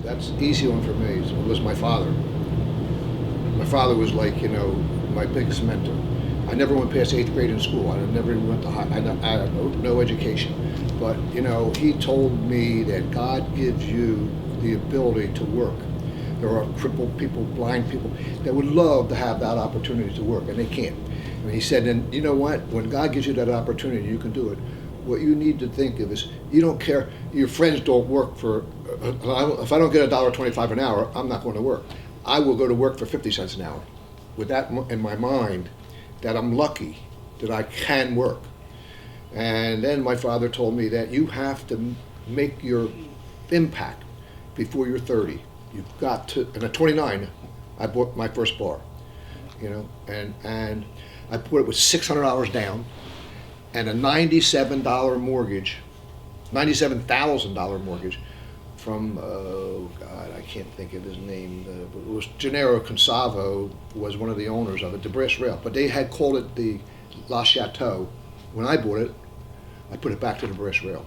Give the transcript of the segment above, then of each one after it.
That's easy one for me. It was my father. My father was like, my biggest mentor. I never went past 8th grade in school. I never even went to high. I had no education. But, he told me that God gives you the ability to work. There are crippled people, blind people that would love to have that opportunity to work, and they can't. And he said, and you know what? When God gives you that opportunity, you can do it. What you need to think of is, you don't care, your friends don't work for, if I don't get $1.25 an hour, I'm not going to work. I will go to work for 50 cents an hour. With that in my mind, that I'm lucky that I can work. And then my father told me that you have to make your impact before you're 30. You've got to, and at 29, I bought my first bar, and I put it with $600 down and a $97 mortgage, $97,000 mortgage from, God, I can't think of his name. It was Gennaro Consavo was one of the owners of it, the British Rail, but they had called it the La Chateau. When I bought it, I put it back to the British Rail.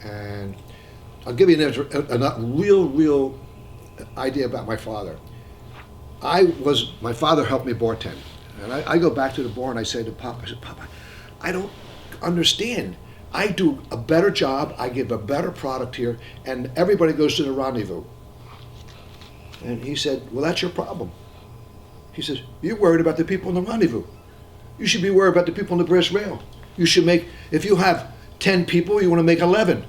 And I'll give you a real idea about my father. My father helped me bartend. And I go back to the bar and I say to Papa, Papa, I don't understand. I do a better job, I give a better product here, and everybody goes to the rendezvous. And he said, well, that's your problem. He says, you're worried about the people in the rendezvous. You should be worried about the people in the British Rail. You should if you have 10 people, you want to make 11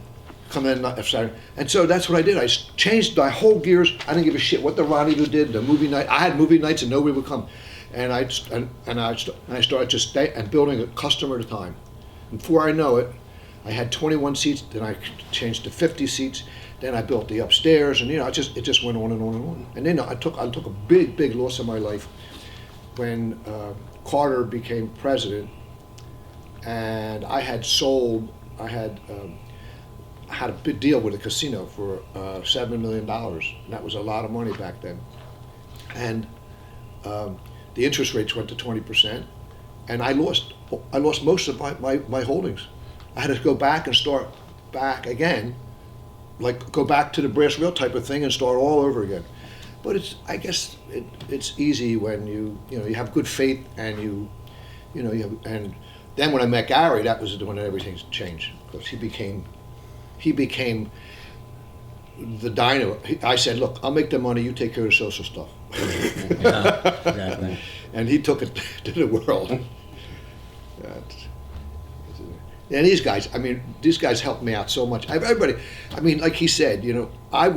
come in Saturday. And so that's what I did. I changed my whole gears. I didn't give a shit what the rendezvous did, the movie night. I had movie nights and nobody would come. And I started just building a customer at a time. And before I know it, I had 21 seats, then I changed to 50 seats, then I built the upstairs, and it just went on and on and on. And then I took a big loss in my life when Carter became president, and I had a big deal with a casino for $7 million. And that was a lot of money back then. And the interest rates went to 20%, and I lost most of my holdings. I had to go back and start back again, like go back to the British Rail type of thing and start all over again. But I guess it's easy when you have good faith and and then when I met Gary, that was when everything changed, because he became the dynamo. I said, look, I'll make the money, you take care of the social stuff. Yeah, exactly. And he took it to the world. And these guys helped me out so much. Everybody, like he said, I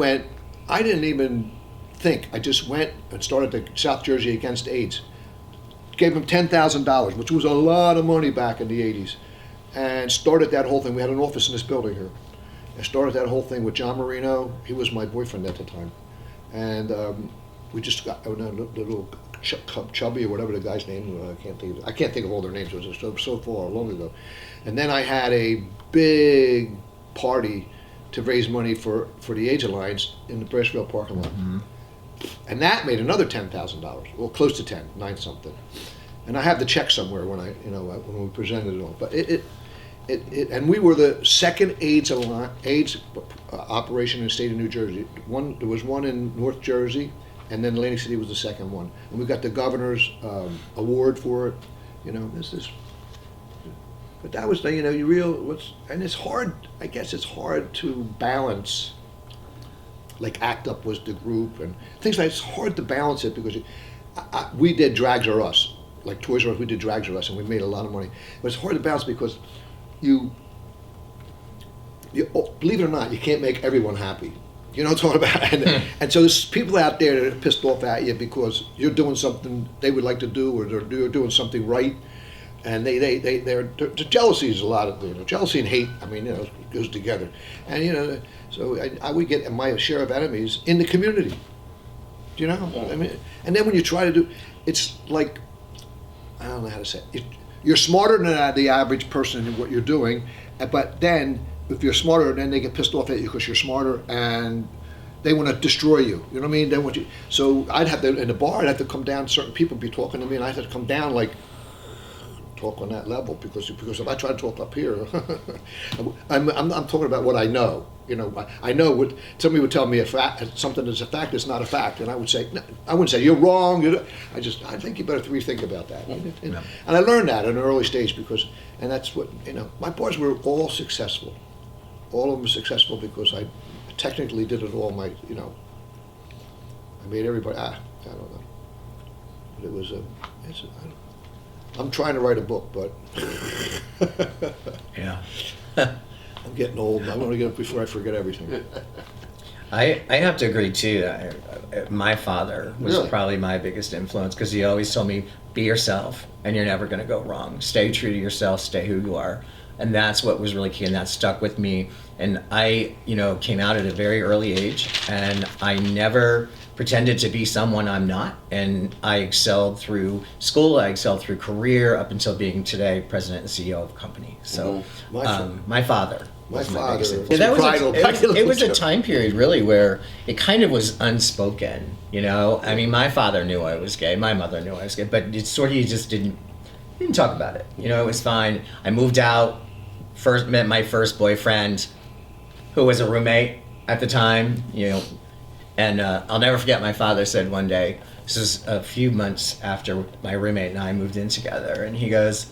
didn't even think. I just went and started the South Jersey Against AIDS. Gave him $10,000, which was a lot of money back in the 80s, and started that whole thing. We had an office in this building here. I started that whole thing with John Marino. He was my boyfriend at the time. And we just got a little Chubby or whatever the guy's name, I can't think of all their names. It was so far long ago. And then I had a big party to raise money for the AIDS Alliance in the British Rail parking lot. Mm-hmm. And that made another $10,000, well, close to 10, 9 something. And I have the check somewhere when when we presented it all. But and we were the second AIDS operation in the state of New Jersey. There was one in North Jersey, and then Atlantic City was the second one. And we got the governor's award for it. But that was and it's hard. I guess it's hard to balance. Like ACT UP was the group and things like it's hard to balance it because we did Drags R Us, like Toys R Us. We did Drags R Us and we made a lot of money. But it's hard to balance because you believe it or not, you can't make everyone happy. You know what I'm talking about? And so there's people out there that are pissed off at you because you're doing something they would like to do, or they're doing something right, and they're jealousy is a lot of jealousy and hate. It goes together, and so I would get my share of enemies in the community. And then when you try to do, it's like I don't know how to say it. You're smarter than the average person in what you're doing, but then if you're smarter, then they get pissed off at you because you're smarter, and they want to destroy you. You know what I mean? They want you. So I'd have to in the bar. I'd have to come down. Certain people would be talking to me, and I'd have to come down like talk on that level because if I try to talk up here, I'm talking about what I know. You know, I know what somebody would tell me a fact, something is a fact, it's not a fact, and I would say, no, I wouldn't say you're wrong. I think you better rethink about that. And I learned that at an early stage and that's what my boys were all successful. All of them were successful because I technically did it all. I made everybody. I don't know, but it was I'm trying to write a book, but Yeah. I'm getting old. I want to get it before I forget everything. I have to agree too. My father was Really? probably my biggest influence because he always told me, be yourself and you're never going to go wrong. Stay true to yourself, stay who you are. And that's what was really key, and that stuck with me. And I, came out at a very early age, and I never pretended to be someone I'm not. And I excelled through school, I excelled through career, up until being today president and CEO of a company. So my father was my biggest influence. It was a time period really where it kind of was unspoken, I mean, my father knew I was gay, my mother knew I was gay, but it sort of, you just didn't talk about it. It was fine. I moved out, met my first boyfriend, who was a roommate at the time, and I'll never forget my father said one day, this was a few months after my roommate and I moved in together, and he goes,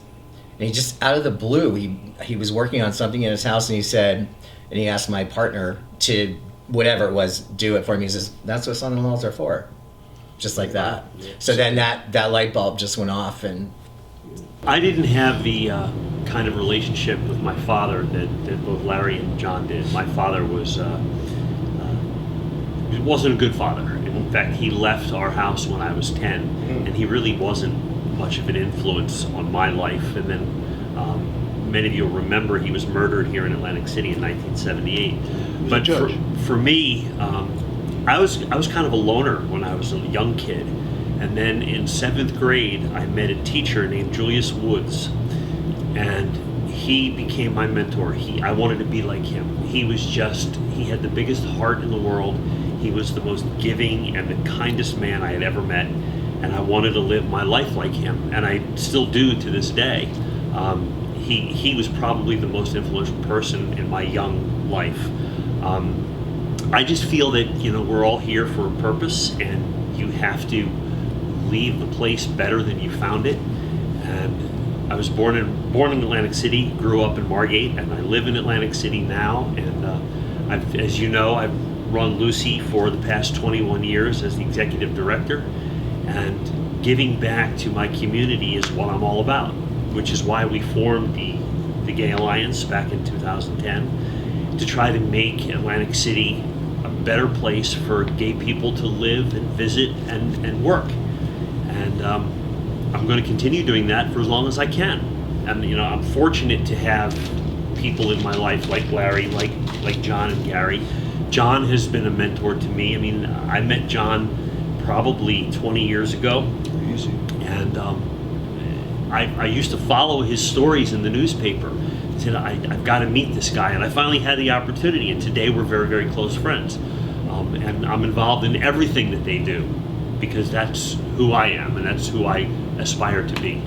and he just out of the blue, he was working on something in his house, and he said, and he asked my partner to, whatever it was, do it for me. He says, that's what son-in-laws are for. Just like that. So then that light bulb just went off, and I didn't have the kind of relationship with my father that both Larry and John did. My father wasn't a good father. In fact, he left our house when I was 10, and he really wasn't much of an influence on my life. And then many of you will remember he was murdered here in Atlantic City in 1978. But for me, I was kind of a loner when I was a young kid. And then in 7th grade, I met a teacher named Julius Woods, and he became my mentor. I wanted to be like him. He had the biggest heart in the world. He was the most giving and the kindest man I had ever met, and I wanted to live my life like him, and I still do to this day. He was probably the most influential person in my young life. I just feel that we're all here for a purpose, and you have to leave the place better than you found it. And I was born in Atlantic City, grew up in Margate, and I live in Atlantic City now. And I've run Lucy for the past 21 years as the executive director, and giving back to my community is what I'm all about, which is why we formed the Gay Alliance back in 2010 to try to make Atlantic City a better place for gay people to live and visit and work. And I'm going to continue doing that for as long as I can. And I'm fortunate to have people in my life like Larry, like John and Gary. John has been a mentor to me. I mean, I met John probably 20 years ago. Easy. And I used to follow his stories in the newspaper. I said, I've got to meet this guy. And I finally had the opportunity. And today we're very, very close friends. And I'm involved in everything that they do, because that's who I am and that's who I aspire to be.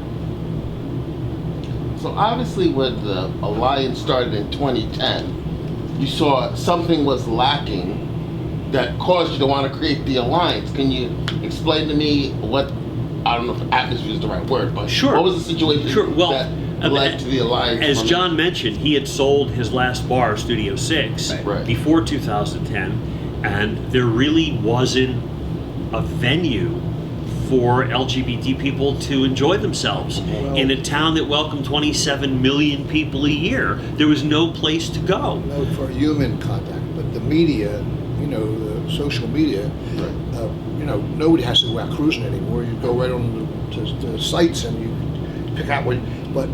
So obviously when the Alliance started in 2010, you saw something was lacking that caused you to want to create the Alliance. Can you explain to me what, I don't know if atmosphere is the right word, but Sure. What was the situation Well, that led to the Alliance? As John mentioned, he had sold his last bar, Studio 6, Right. before 2010, and there really wasn't a venue for LGBT people to enjoy themselves. Well, in a town that welcomed 27 million people a year, there was no place to go. No, for human contact, but the media, the social media, nobody has to go out cruising anymore. You go right on the sites and you pick out what.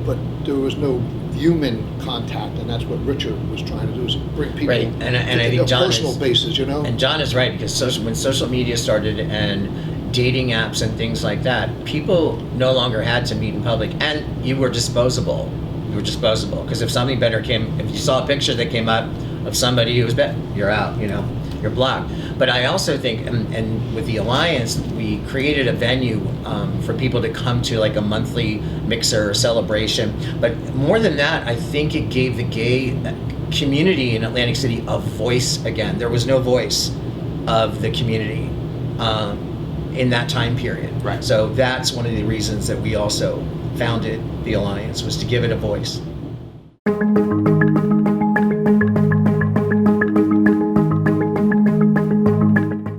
But there was no human contact, and that's what Richard was trying to do, is bring people Right, and I think on a John personal is, basis, And John is right, because when social media started and dating apps and things like that, people no longer had to meet in public, and you were disposable. Because if something better if you saw a picture that came up of somebody who was better, you're out. you're black. But I also think, and with the Alliance, we created a venue for people to come to, like a monthly mixer or celebration. But more than that, I think it gave the gay community in Atlantic City a voice again. There was no voice of the community in that time period. Right. So that's one of the reasons that we also founded the Alliance, was to give it a voice.